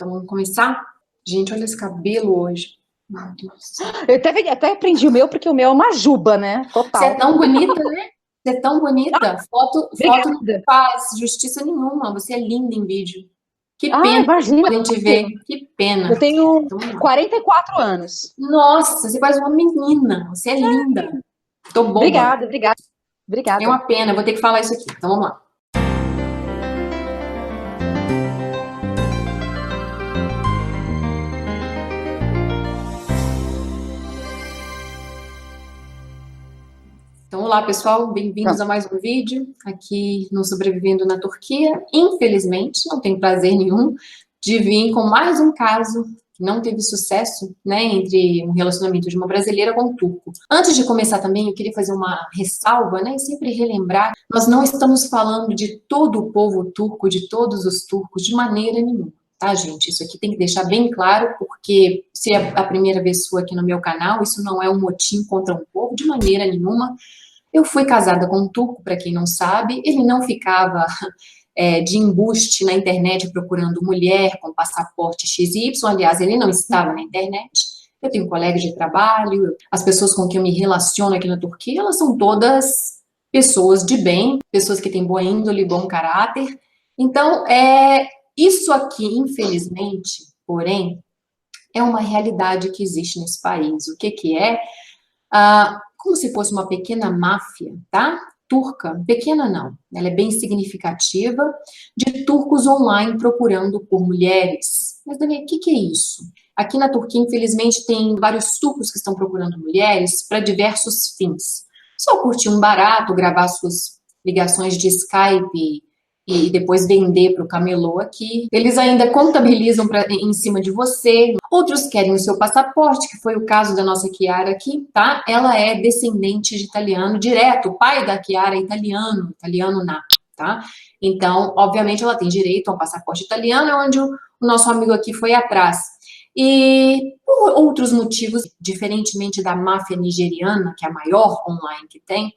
Então vamos começar? Gente, olha esse cabelo hoje. Meu Deus do céu. Eu até aprendi o meu, porque o meu é uma juba, né? Você é Total. tão bonita, né? Você é tão bonita. Foto não Obrigada. faz justiça nenhuma. Você é linda em vídeo. Que Ah, pena que não imagina. podem te ver. Que pena. Eu tenho Então, vamos lá. 44 anos. Nossa, você parece uma menina. Você é linda. Tô boba. Obrigada, obrigada, É obrigada. uma pena, vou ter que falar isso aqui. Então vamos lá. Então, olá pessoal, bem-vindos a mais um vídeo aqui no Sobrevivendo na Turquia. Infelizmente, não tenho prazer nenhum de vir com mais um caso que não teve sucesso, né, entre um relacionamento de uma brasileira com um turco. Antes de começar também, eu queria fazer uma ressalva, né, e sempre relembrar, nós não estamos falando de todo o povo turco, de todos os turcos, de maneira nenhuma. Tá, gente? Isso aqui tem que deixar bem claro, porque se é a primeira vez sua aqui no meu canal, isso não é um motim contra um povo, de maneira nenhuma. Eu fui casada com um turco, para quem não sabe, ele não ficava de embuste na internet procurando mulher com passaporte XY, aliás, ele não estava na internet. Eu tenho colegas de trabalho, as pessoas com quem eu me relaciono aqui na Turquia, elas são todas pessoas de bem, pessoas que têm boa índole, bom caráter. Então, isso aqui, infelizmente, porém, é uma realidade que existe nesse país. O que que é? Como se fosse uma pequena máfia, tá? Turca, pequena não, ela é bem significativa, de turcos online procurando por mulheres. Mas, Dani, o que é isso? Aqui na Turquia, infelizmente, tem vários turcos que estão procurando mulheres para diversos fins. Só curtir um barato, gravar suas ligações de Skype e depois vender para o camelô aqui. Eles ainda contabilizam em cima de você. Outros querem o seu passaporte, que foi o caso da nossa Chiara aqui, tá? Ela é descendente de italiano direto. O pai da Chiara é italiano nato, tá? Então, obviamente, ela tem direito a um passaporte italiano, é onde o nosso amigo aqui foi atrás. E por outros motivos, diferentemente da máfia nigeriana, que é a maior online que tem,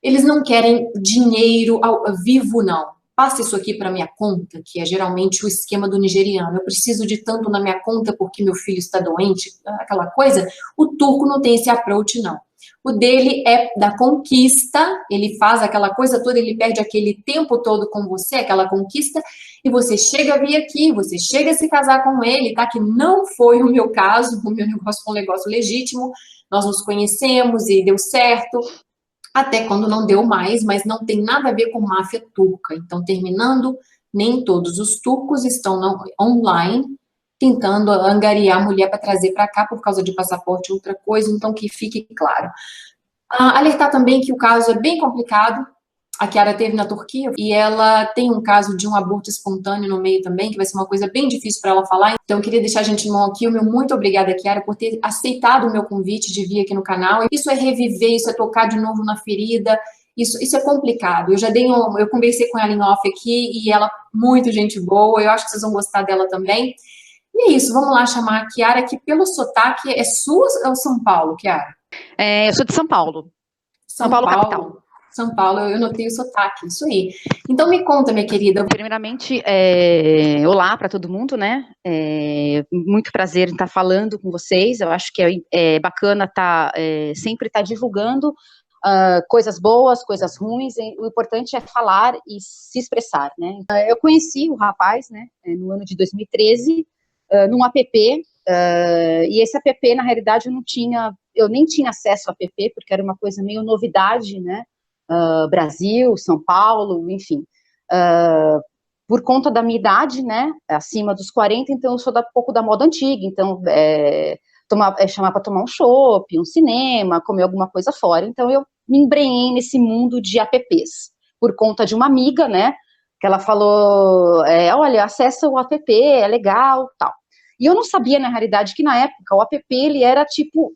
eles não querem dinheiro vivo, não. Passa isso aqui para minha conta, que é geralmente o esquema do nigeriano. Eu preciso de tanto na minha conta porque meu filho está doente, aquela coisa. O turco não tem esse approach, não. O dele é da conquista, ele faz aquela coisa toda, ele perde aquele tempo todo com você, aquela conquista, e você chega a vir aqui, você chega a se casar com ele, tá? Que não foi o meu caso, o meu negócio foi um negócio legítimo, nós nos conhecemos e deu certo. Até quando não deu mais, mas não tem nada a ver com máfia turca. Então, terminando, nem todos os turcos estão online tentando angariar a mulher para trazer para cá por causa de passaporte outra coisa, então que fique claro. Alertar também que o caso é bem complicado. A Chiara teve na Turquia e ela tem um caso de um aborto espontâneo no meio também, que vai ser uma coisa bem difícil para ela falar. Então, eu queria deixar a gente de mão aqui o meu muito obrigada, Chiara, por ter aceitado o meu convite de vir aqui no canal. Isso é reviver, isso é tocar de novo na ferida, isso é complicado. Eu conversei com ela em off aqui e ela, muito gente boa, eu acho que vocês vão gostar dela também. E é isso, vamos lá chamar a Chiara, que pelo sotaque é sua ou São Paulo, Chiara? Eu sou de São Paulo. São Paulo, capital. São Paulo, eu notei o sotaque, isso aí. Então me conta, minha querida. Primeiramente, olá para todo mundo, né? Muito prazer em estar falando com vocês. Eu acho que é bacana sempre estar divulgando coisas boas, coisas ruins. O importante é falar e se expressar, né? Eu conheci o rapaz, né, no ano de 2013, num app, e esse app, na realidade, eu nem tinha acesso ao app, porque era uma coisa meio novidade, né? Brasil, São Paulo, enfim. Por conta da minha idade, né, acima dos 40, então eu sou um pouco da moda antiga, então chamar para tomar um chopp, um cinema, comer alguma coisa fora, então eu me embrenhei nesse mundo de apps, por conta de uma amiga, né, que ela falou, olha, acessa o app, é legal, tal. E eu não sabia, na realidade, que na época o app, ele era tipo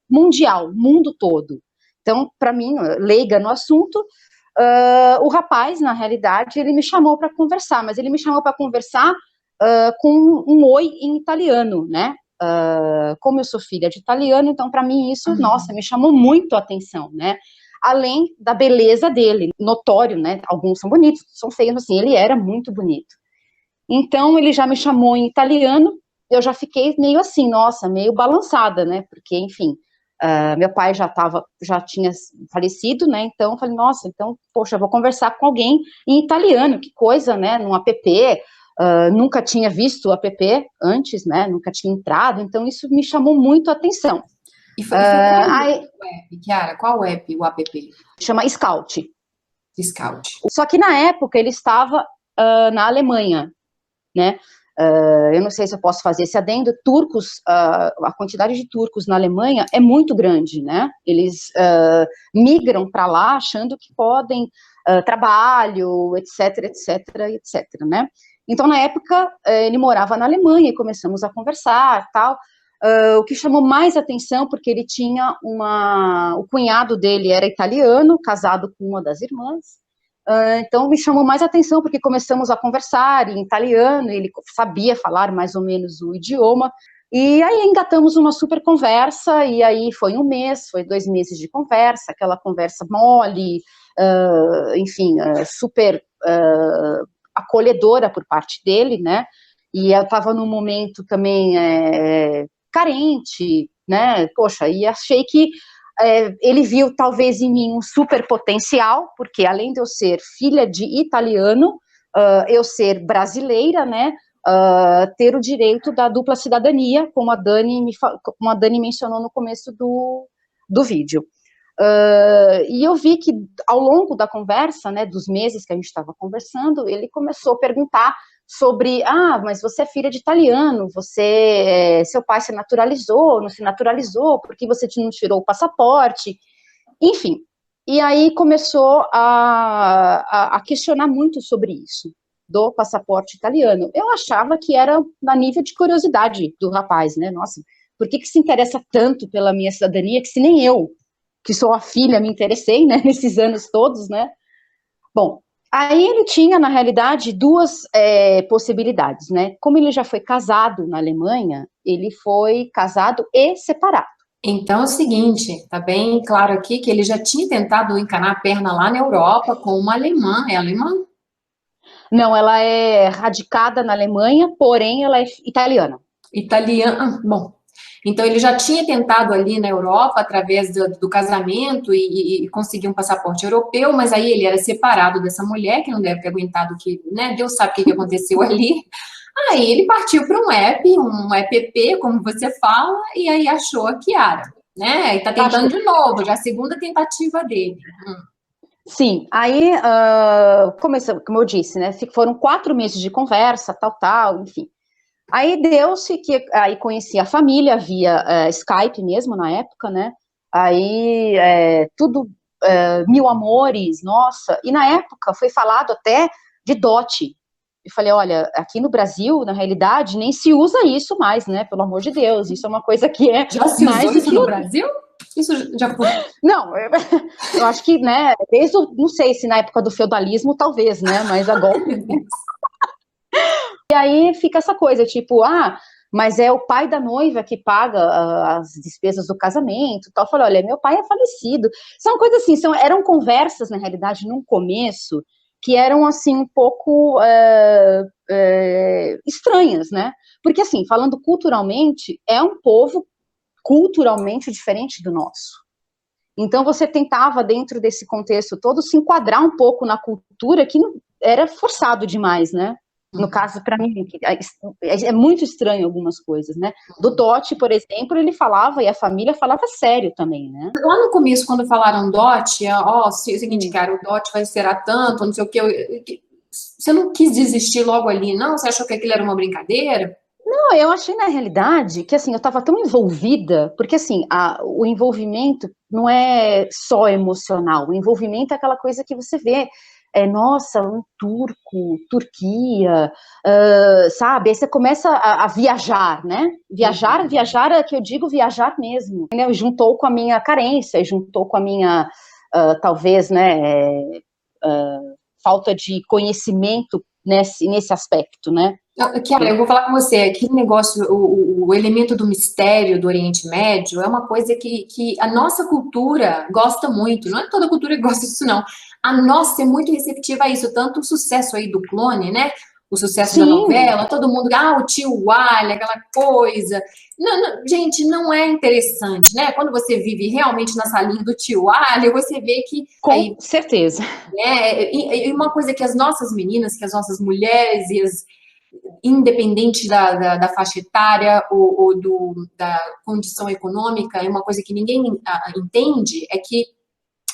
mundial, mundo todo. Então, para mim, leiga no assunto, o rapaz, na realidade, ele me chamou para conversar, mas ele me chamou para conversar com um oi em italiano, né? Como eu sou filha de italiano, então, para mim, isso, nossa, me chamou muito a atenção, né? Além da beleza dele, notório, né? Alguns são bonitos, são feios, assim, ele era muito bonito. Então ele já me chamou em italiano, eu já fiquei meio assim, nossa, meio balançada, né? Porque, enfim, meu pai já tinha falecido, né? Então eu falei, nossa, então, poxa, eu vou conversar com alguém em italiano, que coisa, né? Num app, nunca tinha visto o app antes, né? Nunca tinha entrado, então isso me chamou muito a atenção. E foi qual o app, Chiara? Qual app, o app? Chama Scout. Scout. Só que na época ele estava na Alemanha, né? Eu não sei se eu posso fazer esse adendo. Turcos, a quantidade de turcos na Alemanha é muito grande, né? Eles migram para lá achando que podem trabalho, etc, etc, etc, né? Então, na época, ele morava na Alemanha e começamos a conversar, tal. O que chamou mais atenção, porque ele tinha o cunhado dele era italiano, casado com uma das irmãs. Então me chamou mais atenção, porque começamos a conversar em italiano, ele sabia falar mais ou menos o idioma, e aí engatamos uma super conversa, e aí foi 1 mês, foi 2 meses de conversa, aquela conversa mole, enfim, super acolhedora por parte dele, né, e eu estava num momento também carente, né, poxa, e achei que ele viu talvez em mim um super potencial, porque além de eu ser filha de italiano, eu ser brasileira, né, ter o direito da dupla cidadania, como a Dani mencionou no começo do vídeo. E eu vi que ao longo da conversa, né, dos meses que a gente estava conversando, ele começou a perguntar sobre, mas você é filha de italiano, seu pai se naturalizou, não se naturalizou, por que você não tirou o passaporte, enfim. E aí começou a questionar muito sobre isso, do passaporte italiano. Eu achava que era na nível de curiosidade do rapaz, né, nossa, por que se interessa tanto pela minha cidadania, que se nem eu, que sou a filha, me interessei, né, nesses anos todos, né. Bom, aí ele tinha, na realidade, 2 possibilidades, né? Como ele já foi casado na Alemanha, ele foi casado e separado. Então é o seguinte, tá bem claro aqui que ele já tinha tentado encanar a perna lá na Europa com uma alemã. É alemã? Não, ela é radicada na Alemanha, porém ela é italiana. Italiana, bom. Então ele já tinha tentado ali na Europa, através do casamento, e conseguir um passaporte europeu, mas aí ele era separado dessa mulher, que não deve ter aguentado que, né, Deus sabe o que aconteceu ali. Aí ele partiu para um app, como você fala, e aí achou a Chiara, né? E tá tentando de novo, já é a segunda tentativa dele. Sim, aí, começou, como eu disse, né, foram 4 meses de conversa, tal, enfim. Aí deu-se que aí conheci a família via Skype mesmo na época, né? Aí tudo mil amores, nossa. E na época foi falado até de dote. Eu falei, olha, aqui no Brasil, na realidade, nem se usa isso mais, né? Pelo amor de Deus, isso é uma coisa que é já se mais usou isso no Brasil? Isso já foi. Não, eu acho que, né? Não sei se na época do feudalismo, talvez, né? Mas agora. E aí fica essa coisa, tipo, mas é o pai da noiva que paga as despesas do casamento, tal. Eu falei, olha, meu pai é falecido. São coisas assim, eram conversas, na realidade, num começo, que eram, assim, um pouco estranhas, né? Porque, assim, falando culturalmente, é um povo culturalmente diferente do nosso. Então, você tentava, dentro desse contexto todo, se enquadrar um pouco na cultura que era forçado demais, né? No caso, para mim, é muito estranho algumas coisas, né? Do dote, por exemplo, ele falava, e a família falava sério também, né? Lá no começo, quando falaram dote, o seguinte, cara, o dote vai ser a tanto, não sei o que, você não quis desistir logo ali, não? Você achou que aquilo era uma brincadeira? Não, eu achei, na realidade, que, assim, eu estava tão envolvida, porque, assim, o envolvimento não é só emocional, o envolvimento é aquela coisa que você vê, nossa, um turco, Turquia, sabe? Aí você começa a viajar, né? Viajar é que eu digo viajar mesmo. Né? Juntou com a minha carência, juntou com a minha, talvez, né, falta de conhecimento nesse aspecto, né? Chiara, eu vou falar com você, aquele negócio, o elemento do mistério do Oriente Médio é uma coisa que a nossa cultura gosta muito, não é toda cultura que gosta disso, não. A nossa é muito receptiva a isso, tanto o sucesso aí do Clone, né? o sucesso da Sim. novela, todo mundo, o tio Wally, aquela coisa. Não, gente, não é interessante, né? Quando você vive realmente na salinha do tio Wally, você vê que... Com certeza. E uma coisa que as nossas meninas, que as nossas mulheres, independente da faixa etária ou da condição econômica, é uma coisa que ninguém entende, é que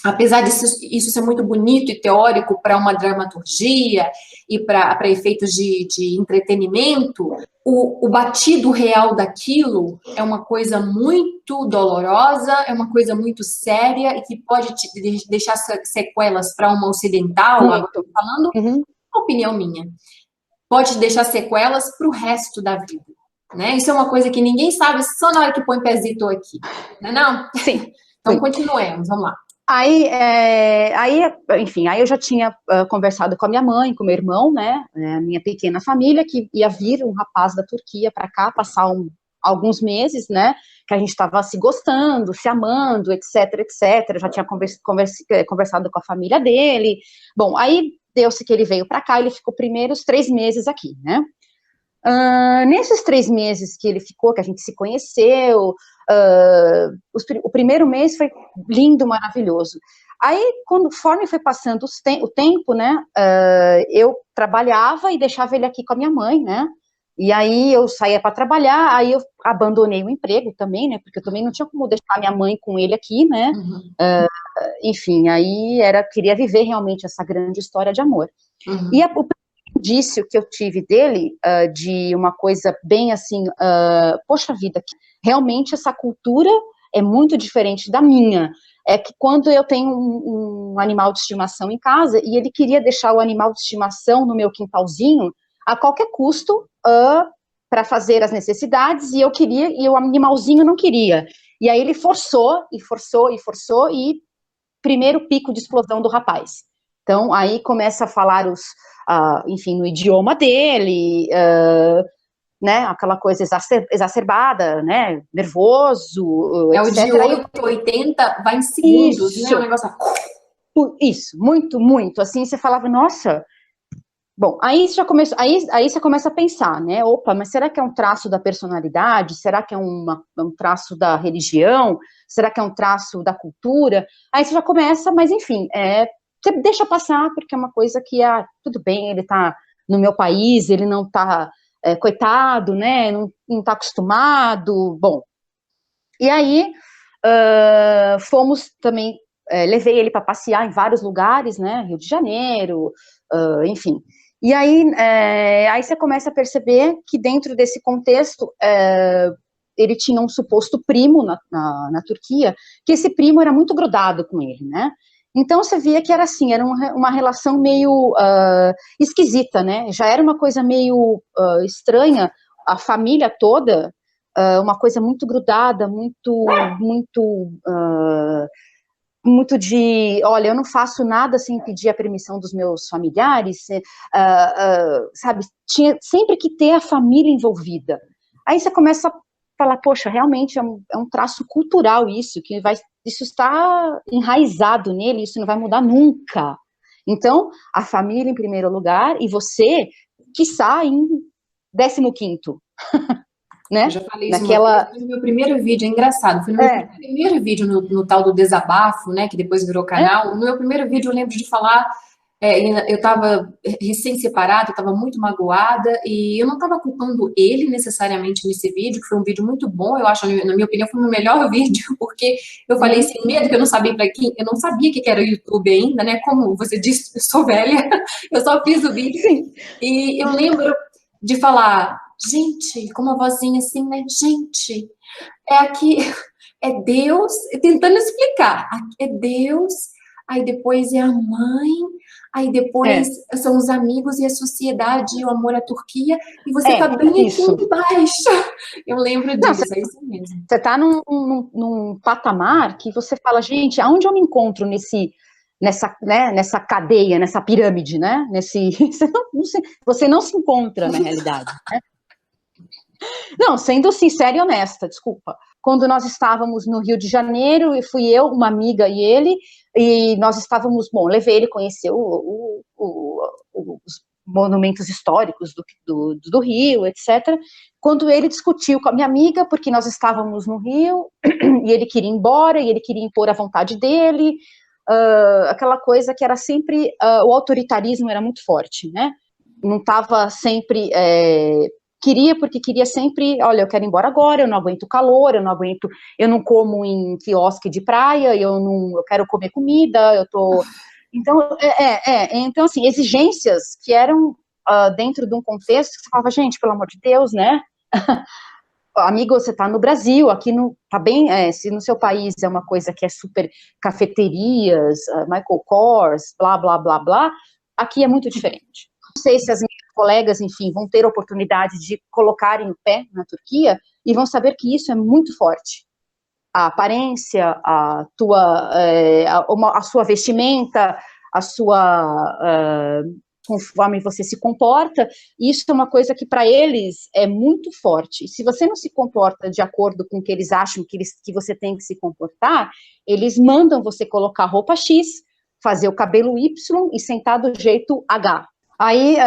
apesar disso ser muito bonito e teórico para uma dramaturgia e para efeitos de entretenimento, o batido real daquilo é uma coisa muito dolorosa, é uma coisa muito séria e que pode deixar sequelas para uma ocidental, agora estou falando, uma opinião minha, pode deixar sequelas para o resto da vida. Né? Isso é uma coisa que ninguém sabe, só na hora que põe pezito aqui. Não é não? Sim. Então, continuemos, vamos lá. Enfim, aí eu já tinha conversado com a minha mãe, com o meu irmão, né, a minha pequena família, que ia vir um rapaz da Turquia para cá, passar alguns meses, né, que a gente estava se gostando, se amando, etc, etc, eu já tinha conversado com a família dele. Bom, aí deu-se que ele veio para cá, ele ficou primeiros 3 meses aqui, né. Nesses 3 meses que ele ficou, que a gente se conheceu, o primeiro mês foi lindo, maravilhoso. Aí, conforme foi passando o tempo, né, eu trabalhava e deixava ele aqui com a minha mãe, né, e aí eu saía para trabalhar, aí eu abandonei o emprego também, né, porque eu também não tinha como deixar minha mãe com ele aqui, né, enfim, aí queria viver realmente essa grande história de amor. E o indício que eu tive dele, de uma coisa bem assim, poxa vida, realmente essa cultura é muito diferente da minha, é que quando eu tenho um animal de estimação em casa, e ele queria deixar o animal de estimação no meu quintalzinho, a qualquer custo, para fazer as necessidades, e eu queria, e o animalzinho não queria, e aí ele forçou, e primeiro pico de explosão do rapaz. Então, aí começa a falar enfim, no idioma dele, né, aquela coisa exacerbada, né, nervoso, etc. O de 880 vai em segundos, isso, né, o negócio... Isso, muito, muito, assim, você falava, nossa... Bom, aí você começa a pensar, né, opa, mas será que é um traço da personalidade? Será que é um traço da religião? Será que é um traço da cultura? Aí você já começa, mas enfim, você deixa passar, porque é uma coisa que, tudo bem, ele tá no meu país, ele não tá, coitado, né, não tá acostumado, bom. E aí, fomos também, levei ele para passear em vários lugares, né, Rio de Janeiro, enfim. E aí você começa a perceber que dentro desse contexto, ele tinha um suposto primo na Turquia, que esse primo era muito grudado com ele, né? Então você via que era assim, era uma relação meio esquisita, né? Já era uma coisa meio estranha, a família toda, uma coisa muito grudada, muito de, olha, eu não faço nada sem pedir a permissão dos meus familiares, sabe, tinha sempre que ter a família envolvida. Aí você começa a falar, poxa, realmente é um traço cultural isso está enraizado nele, isso não vai mudar nunca. Então, a família em primeiro lugar, e você, quiçá, em 15º. Né? Eu já falei isso uma vez, no meu primeiro vídeo, é engraçado, foi no meu primeiro vídeo no tal do desabafo, né, que depois virou canal, no meu primeiro vídeo eu lembro de falar, eu estava recém-separada, eu estava muito magoada, e eu não estava culpando ele necessariamente nesse vídeo, que foi um vídeo muito bom, eu acho, na minha opinião, foi o meu melhor vídeo, porque eu falei sem medo, que eu não sabia eu não sabia que era o YouTube ainda, né, como você disse, eu sou velha, eu só fiz o vídeo, e eu lembro de falar, gente, com uma vozinha assim, né? Gente, aqui, é Deus, tentando explicar. É Deus, aí depois é a mãe, aí depois são os amigos e a sociedade e o amor à Turquia, e você tá bem aqui embaixo. Eu lembro disso, é isso mesmo. Você tá num patamar que você fala, gente, aonde eu me encontro nessa cadeia, nessa pirâmide, né? Você não se encontra na realidade, né? Não, sendo sincera e honesta, desculpa. Quando nós estávamos no Rio de Janeiro, e fui eu, uma amiga e ele, e nós estávamos, bom, levei ele a conhecer monumentos históricos do Rio, etc., quando ele discutiu com a minha amiga, porque nós estávamos no Rio, e ele queria ir embora, e ele queria impor a vontade dele, aquela coisa que era sempre, o autoritarismo era muito forte, né? Não estava sempre, queria porque queria sempre, olha, eu quero ir embora agora, eu não aguento o calor, eu não como em quiosque de praia, eu quero comer comida, então, assim, exigências que eram dentro de um contexto que você falava, gente, pelo amor de Deus, né? Amigo, você está no Brasil, aqui tá bem, se no seu país é uma coisa que é super cafeterias, Michael Kors, blá, blá, blá, blá, aqui é muito diferente. Não sei se as minhas colegas, enfim, vão ter a oportunidade de colocarem o pé na Turquia e vão saber que isso é muito forte. A aparência, a sua vestimenta, conforme você se comporta, isso é uma coisa que para eles é muito forte. Se você não se comporta de acordo com o que eles acham que você tem que se comportar, eles mandam você colocar roupa X, fazer o cabelo Y e sentar do jeito H. Aí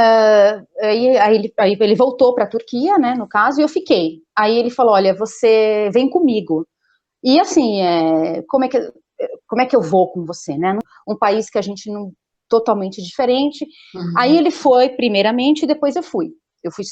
ele voltou para a Turquia, né, no caso, e eu fiquei. Aí ele falou, olha, você vem comigo. E assim, como é que eu vou com você, né? Um país que a gente não totalmente diferente. Uhum. Aí ele foi primeiramente e depois eu fui.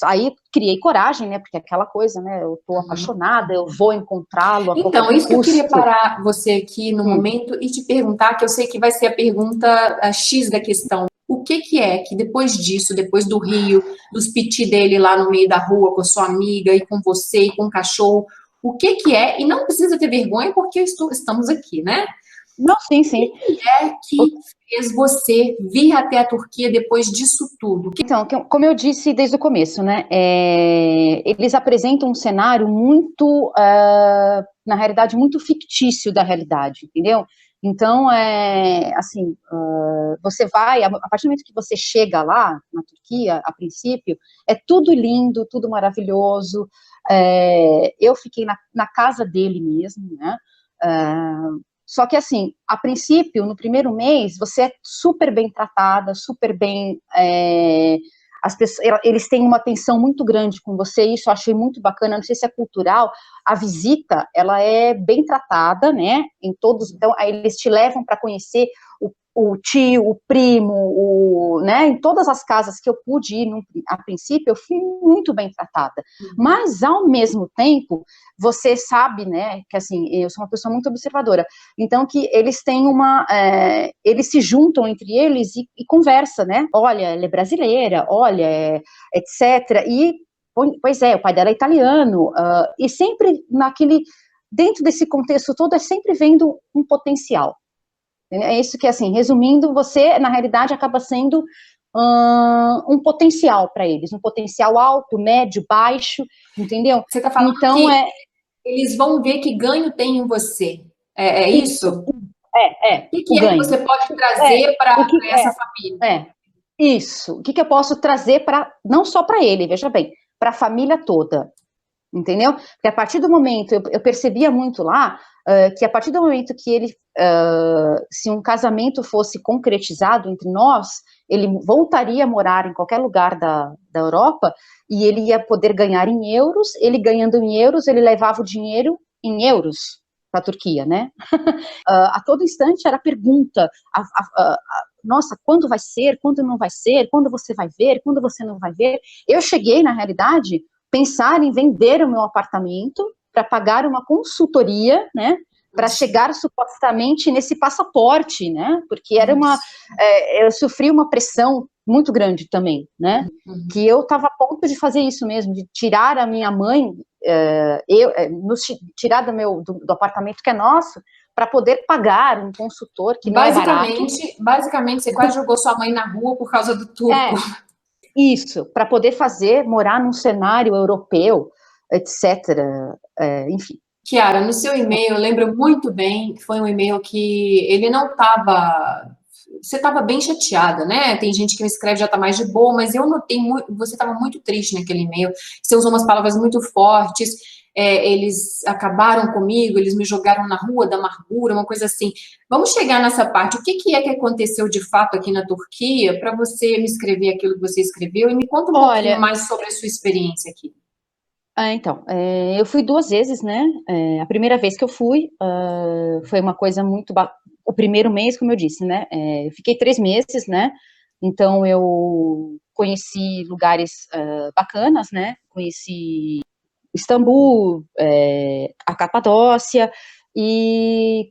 Aí criei coragem, né? Porque aquela coisa, né? Eu tô apaixonada, eu vou encontrá-lo. Então, isso que eu queria parar você aqui no momento e te perguntar, que eu sei que vai ser a pergunta X da questão. O que é que depois disso, depois do Rio, dos piti dele lá no meio da rua com a sua amiga e com você e com o cachorro, o que é, e não precisa ter vergonha porque estamos aqui, né? Não, sim. O que é que fez você vir até a Turquia depois disso tudo? Então, como eu disse desde o começo, né, eles apresentam um cenário muito, na realidade, muito fictício da realidade, entendeu? Então, assim, você vai, a partir do momento que você chega lá, na Turquia, a princípio, é tudo lindo, tudo maravilhoso. Eu fiquei na casa dele mesmo, né? Só que, assim, a princípio, no primeiro mês, você é super bem tratada, super bem... as pessoas, eles têm uma atenção muito grande com você, isso eu achei muito bacana, não sei se é cultural, a visita, ela é bem tratada, né, então, aí eles te levam para conhecer o tio, o primo, né, em todas as casas que eu pude ir, a princípio, eu fui muito bem tratada, mas, ao mesmo tempo, você sabe, né, que, assim, eu sou uma pessoa muito observadora, então, que eles têm eles se juntam entre eles e conversam, né, olha, ela é brasileira, olha, etc, e, pois é, o pai dela é italiano, e sempre dentro desse contexto todo, é sempre vendo um potencial. É isso que, assim, resumindo, você, na realidade, acaba sendo um potencial para eles, um potencial alto, médio, baixo, entendeu? Você está falando então, que eles vão ver que ganho tem em você, é isso? O que é que você pode trazer para essa família? Isso, o que eu posso trazer não só para ele, veja bem, para a família toda, entendeu? Porque a partir do momento, eu percebia muito lá, que a partir do momento que se um casamento fosse concretizado entre nós, ele voltaria a morar em qualquer lugar da Europa, e ele ia poder ganhar em euros, ele ganhando em euros, ele levava o dinheiro em euros para a Turquia, né? A todo instante era pergunta, nossa, quando vai ser, quando não vai ser, quando você vai ver, quando você não vai ver. Eu cheguei, na realidade, pensar em vender o meu apartamento para pagar uma consultoria, né, para chegar supostamente nesse passaporte, né, porque era eu sofri uma pressão muito grande também, né, que eu estava a ponto de fazer isso mesmo, de tirar a minha mãe, tirar do apartamento que é nosso, para poder pagar um consultor que não é barato. Basicamente, você quase jogou sua mãe na rua por causa do turco. Isso, para poder morar num cenário europeu, etc. Enfim. Chiara, no seu e-mail, eu lembro muito bem que foi um e-mail que ele não estava... Você estava bem chateada, né? Tem gente que me escreve já está mais de boa, mas eu notei muito... Você estava muito triste naquele e-mail. Você usou umas palavras muito fortes. eles acabaram comigo, eles me jogaram na rua da amargura, uma coisa assim. Vamos chegar nessa parte. O que é que aconteceu de fato aqui na Turquia para você me escrever aquilo que você escreveu e me conta um pouquinho mais sobre a sua experiência aqui. Então, eu fui 2 vezes, né? A primeira vez que eu fui foi uma coisa muito... O primeiro mês, como eu disse, né? Eu fiquei 3 meses, né? Então, eu conheci lugares bacanas, né? Conheci Istambul, a Capadócia, e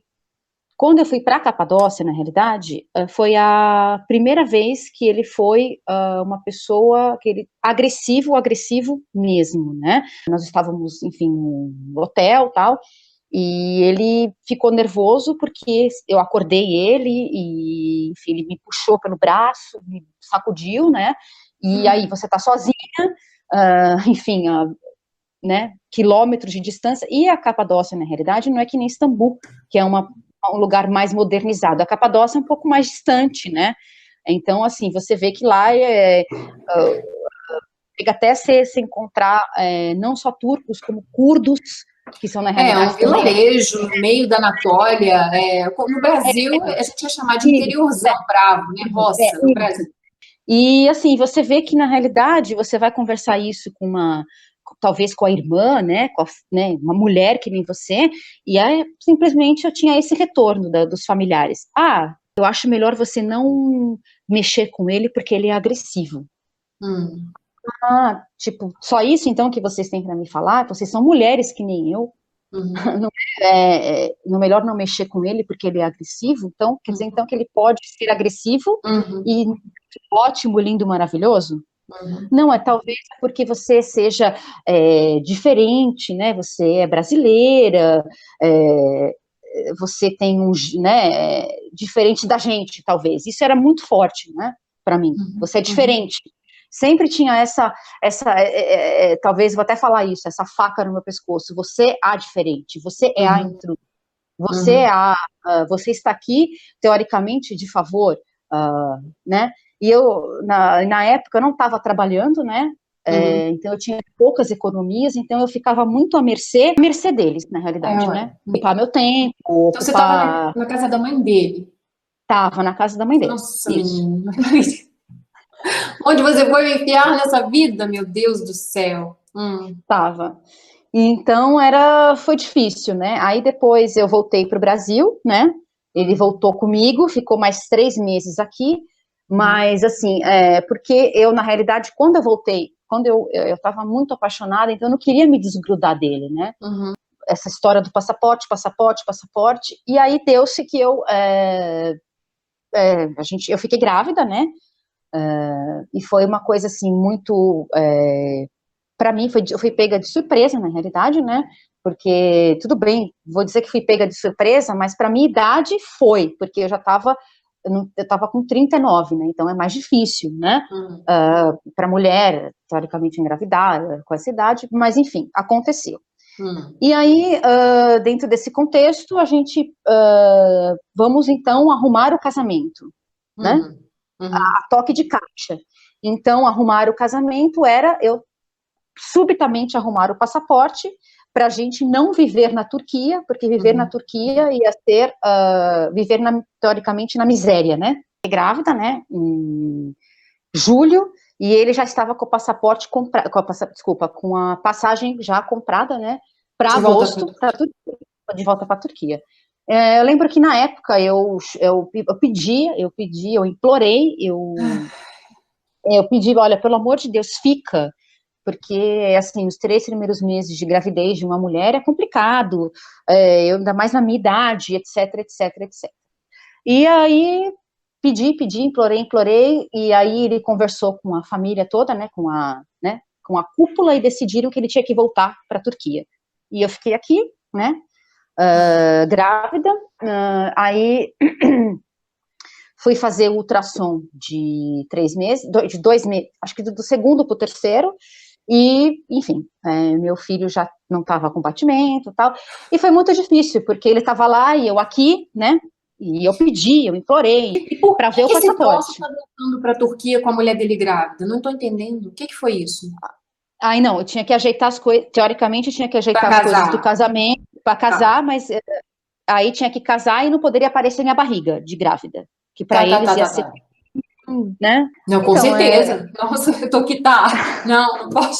quando eu fui para a Capadócia, na realidade, foi a primeira vez que ele foi uma pessoa agressivo mesmo, né? Nós estávamos, enfim, no hotel, tal, e ele ficou nervoso porque eu acordei ele e, enfim, ele me puxou pelo braço, me sacudiu, né? E aí, você tá sozinha, enfim, né, quilômetros de distância, e a Capadócia, na realidade, não é que nem Istambul, que é um lugar mais modernizado. A Capadócia é um pouco mais distante, né? Então, assim, você vê que lá chega até se encontrar não só turcos, como curdos, que são, na realidade, um vilarejo no meio da Anatólia. No Brasil, a gente ia chamar de interiorzão bravo, né? Roça, no Brasil. E, assim, você vê que, na realidade, você vai conversar isso talvez com a irmã, né, uma mulher que nem você, e simplesmente eu tinha esse retorno dos familiares. Eu acho melhor você não mexer com ele porque ele é agressivo. Tipo, só isso então que vocês têm para me falar? Vocês são mulheres que nem eu. No melhor não mexer com ele porque ele é agressivo, então quer dizer então que ele pode ser agressivo e ótimo, lindo, maravilhoso? Não, talvez porque você seja diferente, né? Você é brasileira, você tem né, diferente da gente, talvez. Isso era muito forte, né? Para mim. Você é diferente. Sempre tinha essa talvez vou até falar isso, essa faca no meu pescoço. Você é a diferente. Você é a intrusa. Você você está aqui teoricamente de favor, né? E eu, na época, eu não estava trabalhando, né? Então eu tinha poucas economias, então eu ficava muito à mercê deles, na realidade, né? Ocupar meu tempo, Então você estava na casa da mãe dele? Estava na casa da mãe dele. Nossa, menina. Onde você foi me enfiar nessa vida, meu Deus do céu? Tava. Então foi difícil, né? Aí depois eu voltei para o Brasil, né? Ele voltou comigo, ficou mais 3 meses aqui, mas assim, porque eu, na realidade, quando eu voltei, quando eu estava muito apaixonada, então eu não queria me desgrudar dele, né? Essa história do passaporte, e aí deu-se que eu fiquei grávida, né? E foi uma coisa assim muito para mim eu fui pega de surpresa, na realidade, né? Porque, tudo bem, vou dizer que fui pega de surpresa, mas para minha idade foi, porque eu estava com 39, né? Então é mais difícil, né? Para mulher, teoricamente, engravidar com essa idade, mas enfim, aconteceu. E aí, dentro desse contexto, a gente vamos então arrumar o casamento, né? A toque de caixa. Então, arrumar o casamento era eu subitamente arrumar o passaporte para a gente não viver na Turquia, porque viver na Turquia ia ser viver teoricamente na miséria, né? Grávida, né? Em julho, e ele já estava com o passaporte comprado, com a passagem já comprada, né? Para agosto, de volta para a Turquia. Eu lembro que na época eu implorei, eu pedi, olha, pelo amor de Deus, fica, porque, assim, os 3 primeiros meses de gravidez de uma mulher é complicado, ainda mais na minha idade, etc. E aí, implorei, e aí ele conversou com a família toda, né, com a cúpula, e decidiram que ele tinha que voltar para a Turquia. E eu fiquei aqui, né, grávida, aí fui fazer o ultrassom de 3 meses, de 2 meses, acho que do segundo para o terceiro, e, enfim, meu filho já não estava com batimento e tal, e foi muito difícil, porque ele estava lá e eu aqui, né, e eu implorei para ver o passaporte. Esse moço está voltando para a Turquia com a mulher dele grávida? Não estou entendendo. O que foi isso? Aí não, eu tinha que ajeitar as coisas, teoricamente eu tinha que Pra ajeitar as coisas do casar. casamento para Tá, casar, mas aí tinha que casar e não poderia aparecer minha barriga de grávida, que para tá, tá, eles tá, ia tá, ser, tá. né? Não, com Então, certeza. Nossa, eu tô que tá. Não, não pode.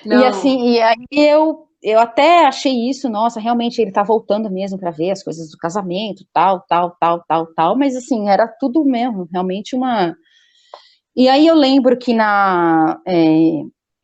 e Não. assim, e aí eu até achei isso, nossa, realmente ele tá voltando mesmo para ver as coisas do casamento, tal, tal, tal, tal, tal, mas assim, era tudo mesmo, realmente uma. E aí eu lembro que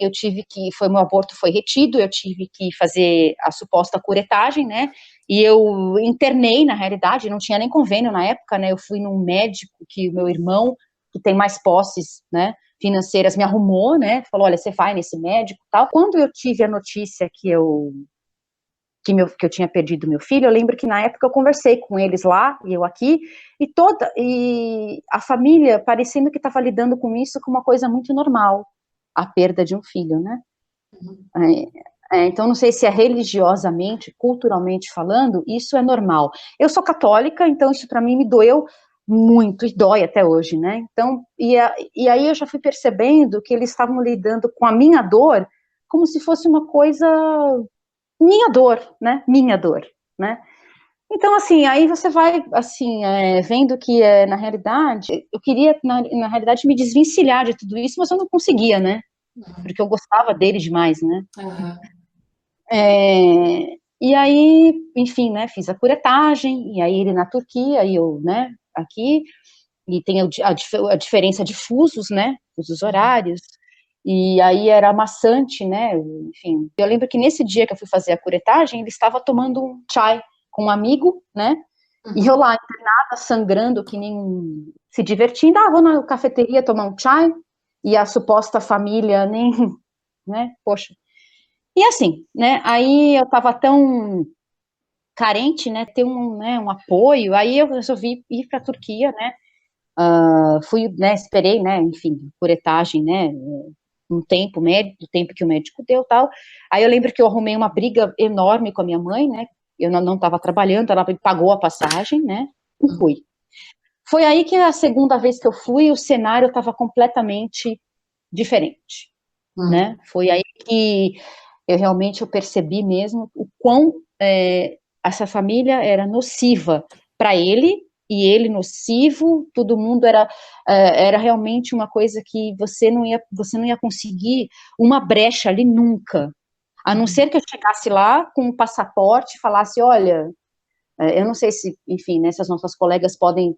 eu tive que, meu aborto foi retido, eu tive que fazer a suposta curetagem, né? E eu internei, na realidade, não tinha nem convênio na época, né? Eu fui num médico que o meu irmão, que tem mais posses, né, financeiras, me arrumou, né? Falou, olha, você vai nesse médico, tal. Quando eu tive a notícia que eu tinha perdido meu filho, eu lembro que na época eu conversei com eles lá, e eu aqui, e a família parecendo que estava lidando com isso como uma coisa muito normal, a perda de um filho, né? Então, não sei se é religiosamente, culturalmente falando, isso é normal. Eu sou católica, então isso para mim me doeu muito, e dói até hoje, né? Então, e aí eu já fui percebendo que eles estavam lidando com a minha dor como se fosse uma coisa minha dor, né? Minha dor, né? Então, assim, aí você vai, assim, vendo que, na realidade, eu queria, na realidade, me desvencilhar de tudo isso, mas eu não conseguia, né? Porque eu gostava dele demais, né? Aham. E aí, enfim, né, fiz a curetagem, e aí ele na Turquia, e eu, né, aqui, e tem a diferença de fusos, né, fusos horários, e aí era maçante, né, enfim. Eu lembro que nesse dia que eu fui fazer a curetagem, ele estava tomando um chai com um amigo, né, e eu Uhum. lá internada, sangrando, que nem se divertindo, vou na cafeteria tomar um chai, e a suposta família nem, né, poxa. E assim, né, aí eu tava tão carente, né, ter um apoio, aí eu resolvi ir para a Turquia, né, fui, né, esperei, né, enfim, curetagem, né, um tempo médio, do tempo que o médico deu, tal. Aí eu lembro que eu arrumei uma briga enorme com a minha mãe, né, eu não estava trabalhando, ela me pagou a passagem, né, e fui. Foi aí que a segunda vez que eu fui, o cenário estava completamente diferente, né, Uhum. foi aí que eu percebi mesmo o quão essa família era nociva para ele, e ele nocivo, todo mundo era realmente uma coisa que você não ia conseguir uma brecha ali nunca, a não Uhum. ser que eu chegasse lá com um passaporte e falasse, olha, eu não sei se, enfim, né, se as nossas colegas podem,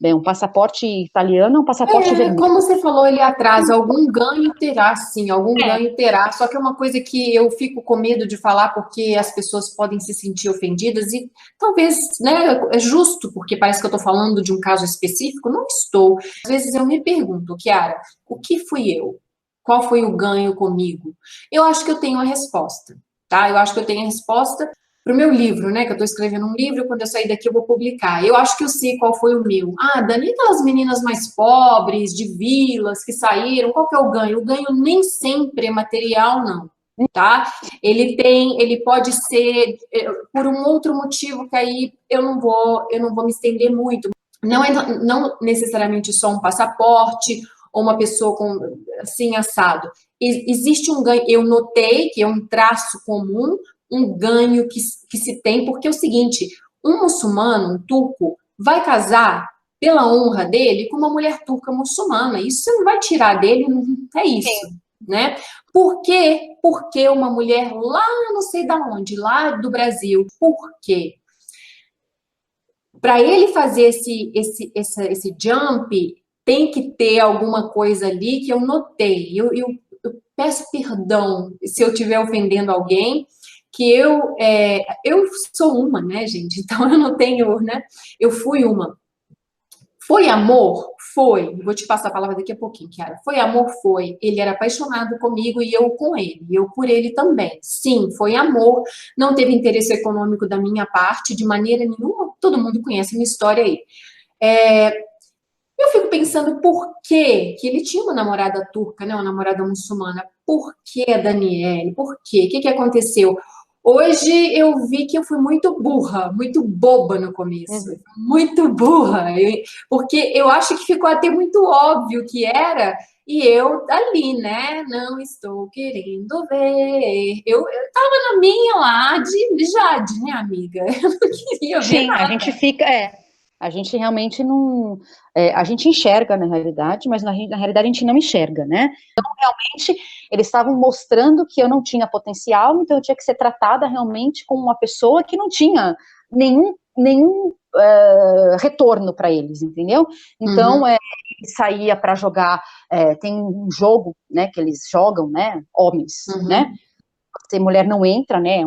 um passaporte italiano ou um passaporte vermelho. Como você falou ali atrás, algum ganho terá, sim, algum É, ganho terá. Só que é uma coisa que eu fico com medo de falar porque as pessoas podem se sentir ofendidas e talvez, né, é justo, porque parece que eu estou falando de um caso específico, não estou. Às vezes eu me pergunto, Kiara, o que fui eu? Qual foi o ganho comigo? Eu acho que eu tenho a resposta, tá? Eu acho que eu tenho a resposta para o meu livro, né? Que eu estou escrevendo um livro, quando eu sair daqui eu vou publicar. Eu acho que eu sei qual foi o meu. Ah, Dani, aquelas meninas mais pobres, de vilas, que saíram, qual que é o ganho? O ganho nem sempre é material, não. Tá? Ele pode ser por um outro motivo que aí eu não vou me estender muito. Não é não necessariamente só um passaporte ou uma pessoa com assim assado. Existe um ganho, eu notei que é um traço comum, um ganho que se tem, porque é o seguinte, um muçulmano, um turco, vai casar pela honra dele com uma mulher turca muçulmana. Isso você não vai tirar dele, não é isso, né? Por quê? Porque uma mulher lá, não sei da onde, lá do Brasil. Por quê? Para ele fazer esse jump, tem que ter alguma coisa ali que eu notei. Eu peço perdão se eu estiver ofendendo alguém, que eu sou uma, né, gente? Então eu não tenho, né? Eu fui uma. Foi amor? Foi. Vou te passar a palavra daqui a pouquinho, Kiara. Foi amor? Foi. Ele era apaixonado comigo e eu com ele. E eu por ele também. Sim, foi amor. Não teve interesse econômico da minha parte, de maneira nenhuma. Todo mundo conhece a minha história aí. Eu fico pensando por que ele tinha uma namorada turca, né, uma namorada muçulmana. Por que, Daniele? Por quê? O que aconteceu? Hoje eu vi que eu fui muito burra, muito boba no começo. Muito burra. Porque eu acho que ficou até muito óbvio que era. E eu ali, né? Não estou querendo ver. Eu tava na minha lá de Jade, né, amiga? Eu não queria ver Sim, a nada. gente fica, a gente realmente não, a gente enxerga na realidade, mas na realidade a gente não enxerga, né? Então, realmente, eles estavam mostrando que eu não tinha potencial, então eu tinha que ser tratada realmente como uma pessoa que não tinha nenhum retorno para eles, entendeu? Então, Uhum, saía para jogar, tem um jogo, né, que eles jogam, né, homens, né? uhum, Se mulher não entra, né,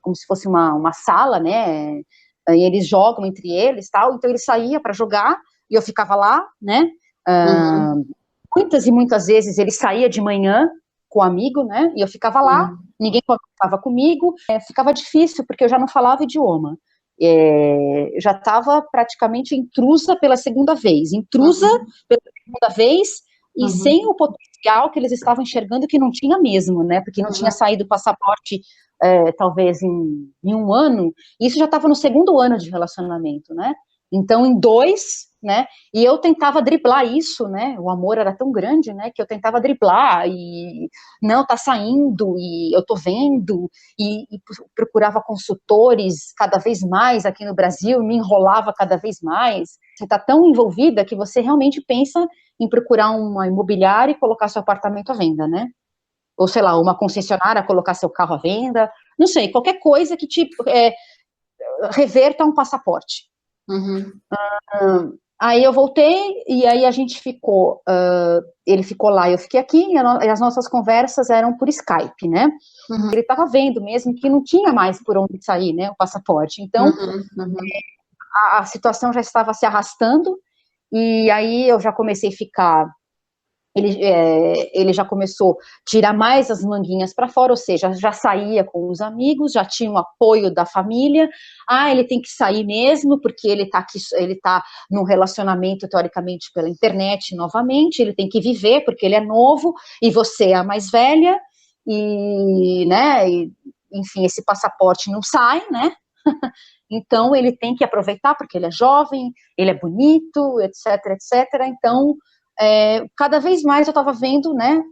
como se fosse uma sala, né, e eles jogam entre eles, tal, então ele saía para jogar, e eu ficava lá, né, uhum, muitas e muitas vezes ele saía de manhã com o amigo, né, e eu ficava lá, uhum, ninguém conversava comigo, ficava difícil, porque eu já não falava idioma, já estava praticamente intrusa pela segunda vez, uhum, e uhum, sem o potencial que eles estavam enxergando que não tinha mesmo, né? Porque não tinha uhum, saído o passaporte, talvez em um ano, e isso já estava no segundo ano de relacionamento, né? Então, em dois, né? E eu tentava driblar isso, né? O amor era tão grande, né? Que eu tentava driblar e não tá saindo e eu tô vendo e procurava consultores cada vez mais aqui no Brasil, me enrolava cada vez mais. Você está tão envolvida que você realmente pensa em procurar uma imobiliária e colocar seu apartamento à venda, né? Ou, sei lá, uma concessionária colocar seu carro à venda, não sei, qualquer coisa que te reverta um passaporte. uhum, Aí eu voltei e aí a gente ficou, ele ficou lá, eu fiquei aqui, e as nossas conversas eram por Skype, né? uhum, Ele estava vendo mesmo que não tinha mais por onde sair, né, o passaporte. Então, uhum, uhum, a situação já estava se arrastando, e aí eu já comecei a ficar. Ele já começou a tirar mais as manguinhas para fora, ou seja, já saía com os amigos, já tinha o apoio da família. Ah, ele tem que sair mesmo, porque ele está aqui, ele está num relacionamento, teoricamente, pela internet novamente, ele tem que viver, porque ele é novo, e você é a mais velha, né, enfim, esse passaporte não sai, né? Então ele tem que aproveitar porque ele é jovem, ele é bonito, etc, etc. Então, cada vez mais eu estava vendo, né,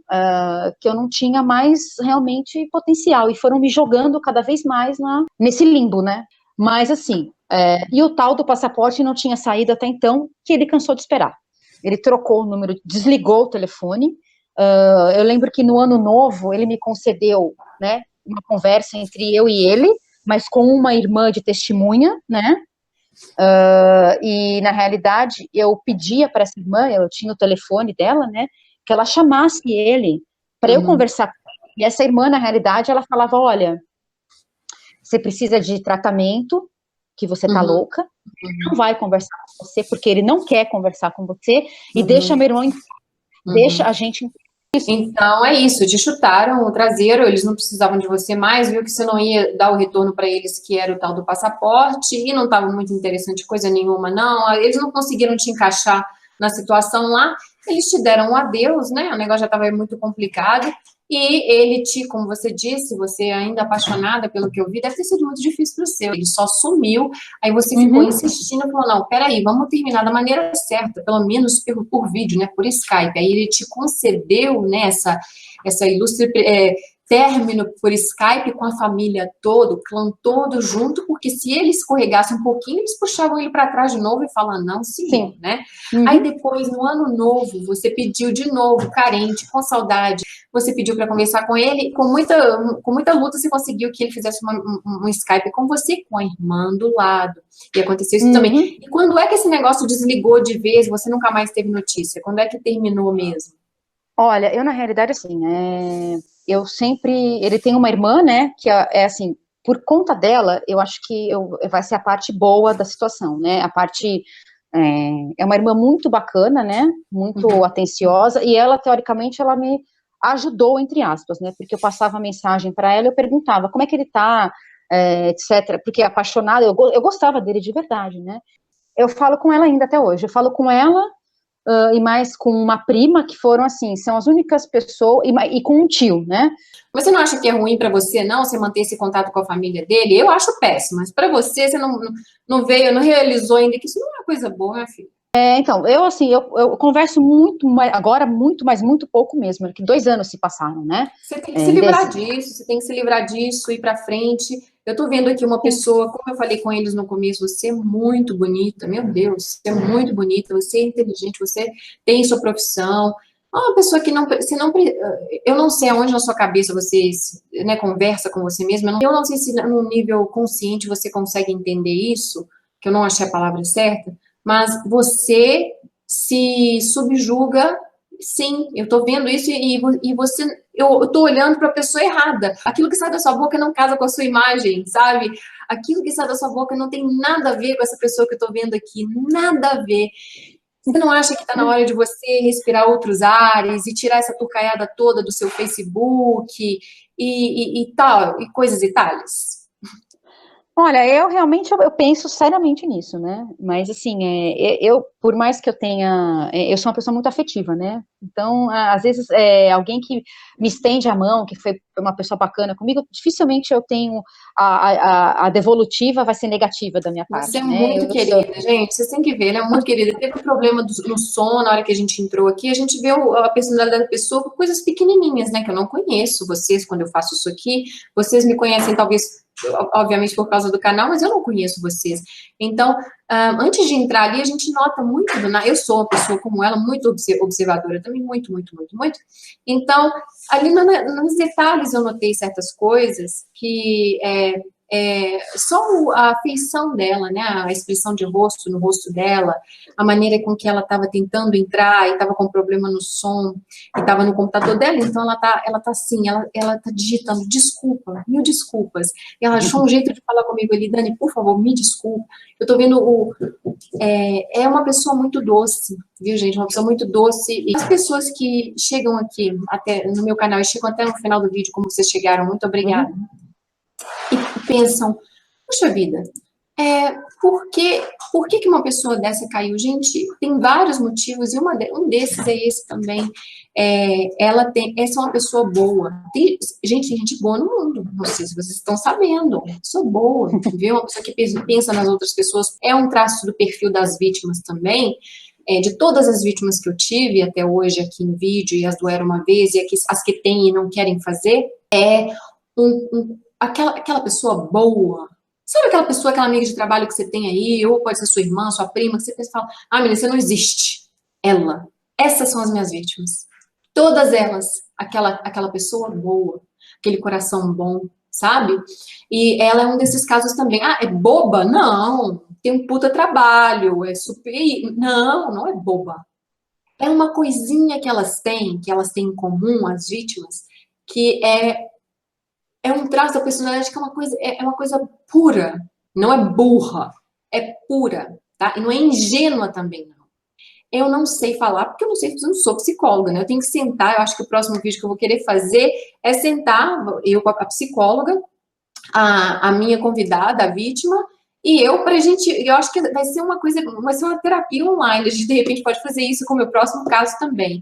que eu não tinha mais realmente potencial e foram me jogando cada vez mais nesse limbo, né? Mas assim, e o tal do passaporte não tinha saído até então, que ele cansou de esperar. Ele trocou o número, desligou o telefone. Eu lembro que no ano novo ele me concedeu, né, uma conversa entre eu e ele, mas com uma irmã de testemunha, né? E na realidade eu pedia para essa irmã, eu tinha o telefone dela, né? Que ela chamasse ele para eu uhum, conversar com ele. E essa irmã, na realidade, ela falava: olha, você precisa de tratamento, que você tá uhum, louca, não vai conversar com você porque ele não quer conversar com você, e deixa uhum, meu irmão, deixa uhum. a gente. Então é isso, te chutaram o traseiro, eles não precisavam de você mais, viu que você não ia dar o retorno para eles, que era o tal do passaporte, e não estava muito interessante coisa nenhuma, não. Eles não conseguiram te encaixar na situação lá, eles te deram um adeus, né? O negócio já estava muito complicado, e ele te, como você disse, você ainda apaixonada pelo que eu vi, deve ter sido muito difícil para o seu. Ele só sumiu, aí você ficou Uhum, insistindo, falou, não, peraí, vamos terminar da maneira certa, pelo menos por vídeo, né, por Skype. Aí ele te concedeu, né, essa ilustre término por Skype com a família todo, o clã todo junto, porque se ele escorregasse um pouquinho, eles puxavam ele para trás de novo e falavam, não, seguiu, sim. né? Aí Uhum, depois, no ano novo, você pediu de novo, carente, com saudade, você pediu para conversar com ele, com muita luta você conseguiu que ele fizesse um Skype com você, com a irmã do lado. E aconteceu isso também. uhum. E quando é que esse negócio desligou de vez, você nunca mais teve notícia? Quando é que terminou mesmo? Olha, eu na realidade, assim, eu sempre. Ele tem uma irmã, né, que assim, por conta dela, eu acho que vai ser a parte boa da situação, né? A parte. É uma irmã muito bacana, né? Muito Uhum, atenciosa, e ela, teoricamente, ela me ajudou, entre aspas, né? Porque eu passava mensagem para ela e eu perguntava como é que ele tá, etc. Porque apaixonada, eu gostava dele de verdade, né? Eu falo com ela ainda até hoje. Eu falo com ela e mais com uma prima, que foram assim, são as únicas pessoas, e com um tio, né? você não acha que é ruim para você, não, você manter esse contato com a família dele? Eu acho péssimo, mas para você, você não veio, não realizou ainda que isso não é uma coisa boa, minha filha. Então, eu converso muito, agora mas muito pouco mesmo, que 2 anos se passaram, né? Você tem que se livrar disso, você tem que se livrar disso, ir para frente. Eu tô vendo aqui uma pessoa, como eu falei com eles no começo, você é muito bonita, meu Deus, você é muito bonita, você é inteligente, você tem sua profissão. É uma pessoa que não, você não, eu não sei aonde na sua cabeça você, né, conversa com você mesma, eu não sei se no nível consciente você consegue entender isso, que eu não achei a palavra certa, mas você se subjuga. Sim, eu tô vendo isso e você, eu tô olhando para a pessoa errada. Aquilo que sai da sua boca não casa com a sua imagem, sabe? Aquilo que sai da sua boca não tem nada a ver com essa pessoa que eu tô vendo aqui, nada a ver. Você não acha que tá na hora de você respirar outros ares e tirar essa tucaiada toda do seu Facebook e tal, e coisas e tales? Olha, eu realmente eu penso seriamente nisso, né? Mas assim, eu por mais que eu tenha, eu sou uma pessoa muito afetiva, né? Então, às vezes, alguém que me estende a mão, que foi uma pessoa bacana comigo, dificilmente eu tenho a devolutiva vai ser negativa da minha Você é parte, né? muito querida, gente. Vocês têm que ver, ela é muito querida. Teve um problema no som na hora que a gente entrou aqui. A gente vê a personalidade da pessoa com coisas pequenininhas, né? Que eu não conheço. Vocês, quando eu faço isso aqui, vocês me conhecem, talvez, obviamente, por causa do canal, mas eu não conheço vocês. Então, antes de entrar ali, a gente nota muito. Eu sou uma pessoa como ela, muito observadora também, muito, muito, muito, muito. Então, ali nos detalhes eu notei certas coisas que só a afeição dela, né, a expressão de rosto no rosto dela, a maneira com que ela estava tentando entrar e estava com problema no som, e estava no computador dela, então ela tá assim, ela tá digitando desculpa, mil desculpas, e ela achou um jeito de falar comigo ali, Dani, por favor, me desculpa, eu tô vendo é uma pessoa muito doce, viu, gente, uma pessoa muito doce, e as pessoas que chegam aqui, até no meu canal, e chegam até no final do vídeo, como vocês chegaram, muito obrigada, e pensam, puxa vida, por que uma pessoa dessa caiu? Gente, tem vários motivos, e um desses é esse também. Essa é uma pessoa boa. Tem gente boa no mundo, não sei se vocês estão sabendo. Pessoa boa, viu? Uma pessoa que pensa nas outras pessoas. É um traço do perfil das vítimas também. De todas as vítimas que eu tive até hoje aqui em vídeo, e as do Era Uma Vez, e as que têm e não querem fazer, aquela pessoa boa. Sabe aquela pessoa, aquela amiga de trabalho que você tem aí, ou pode ser sua irmã, sua prima, que você pensa e fala, menina, você não existe. Ela. Essas são as minhas vítimas. Todas elas. Aquela pessoa boa. Aquele coração bom, sabe? E ela é um desses casos também. É boba? Não. Tem um puta trabalho. É super... Não, não é boba. É uma coisinha que elas têm em comum, as vítimas, que é um traço da personalidade que é uma coisa pura, não é burra, é pura, tá? E não é ingênua também, não. Eu não sei falar, porque eu não sou psicóloga, né? Eu tenho que sentar, eu acho que o próximo vídeo que eu vou querer fazer é sentar, eu com a psicóloga, a minha convidada, a vítima, e eu acho que vai ser uma terapia online, a gente de repente pode fazer isso com o meu próximo caso também.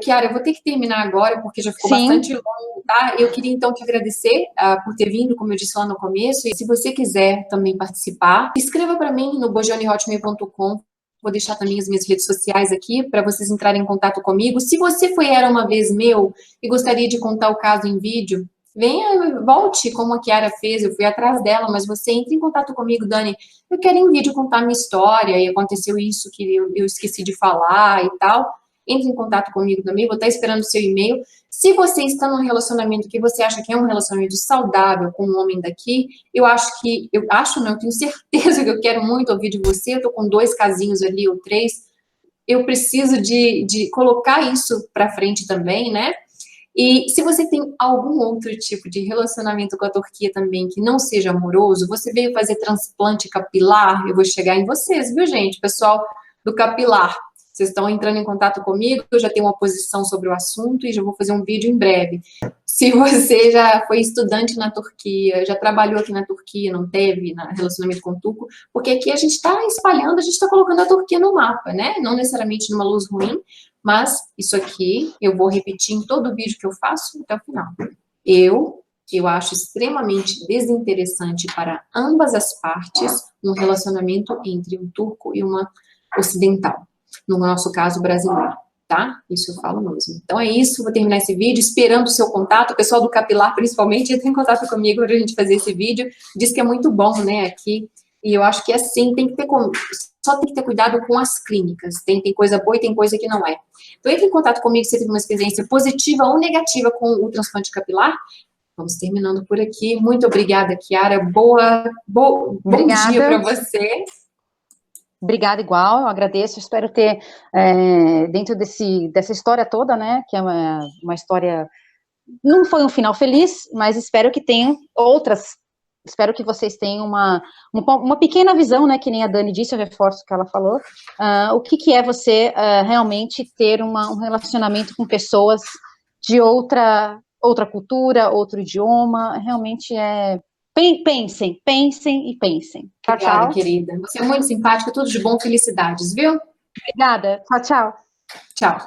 Kiara, eu vou ter que terminar agora, porque já ficou bastante longo, tá? Eu queria, então, te agradecer por ter vindo, como eu disse lá no começo, e se você quiser também participar, escreva para mim no bojane.hotmail.com, vou deixar também as minhas redes sociais aqui, para vocês entrarem em contato comigo. Se você Era Uma Vez meu, e gostaria de contar o caso em vídeo, venha, volte, como a Kiara fez, eu fui atrás dela, mas você entre em contato comigo, Dani, eu quero em vídeo contar minha história, e aconteceu isso que eu esqueci de falar e tal, entre em contato comigo também, vou estar esperando o seu e-mail. Se você está num relacionamento que você acha que é um relacionamento saudável com um homem daqui, eu tenho certeza que eu quero muito ouvir de você, eu tô com 2 casinhos ali, ou 3, eu preciso de colocar isso para frente também, né? E se você tem algum outro tipo de relacionamento com a Turquia também que não seja amoroso, você veio fazer transplante capilar, eu vou chegar em vocês, viu, gente? Pessoal do capilar, vocês estão entrando em contato comigo, eu já tenho uma posição sobre o assunto e já vou fazer um vídeo em breve. Se você já foi estudante na Turquia, já trabalhou aqui na Turquia, não teve relacionamento com o turco, porque aqui a gente está espalhando, a gente está colocando a Turquia no mapa, né? Não necessariamente numa luz ruim, mas isso aqui eu vou repetir em todo o vídeo que eu faço até o final. Eu acho extremamente desinteressante para ambas as partes um relacionamento entre um turco e uma ocidental, no nosso caso brasileiro, tá? Isso eu falo mesmo. Então é isso, vou terminar esse vídeo, esperando o seu contato, o pessoal do Capilar, principalmente, entra em contato comigo para a gente fazer esse vídeo, diz que é muito bom, né, aqui, e eu acho que assim, só tem que ter cuidado com as clínicas, tem coisa boa e tem coisa que não é. Então entre em contato comigo se você teve uma experiência positiva ou negativa com o transplante capilar. Vamos terminando por aqui, muito obrigada, Chiara, bom dia para você. Obrigada igual, eu agradeço, espero ter, dentro dessa história toda, né, que é uma história, não foi um final feliz, mas espero que tenham outras, espero que vocês tenham uma pequena visão, né, que nem a Dani disse, eu reforço o que ela falou, o que é você realmente ter um relacionamento com pessoas de outra cultura, outro idioma, realmente pensem. Tchau, Obrigada, tchau. querida. Você é muito simpática, tudo de bom, felicidades, viu? Obrigada. Tchau, tchau. Tchau.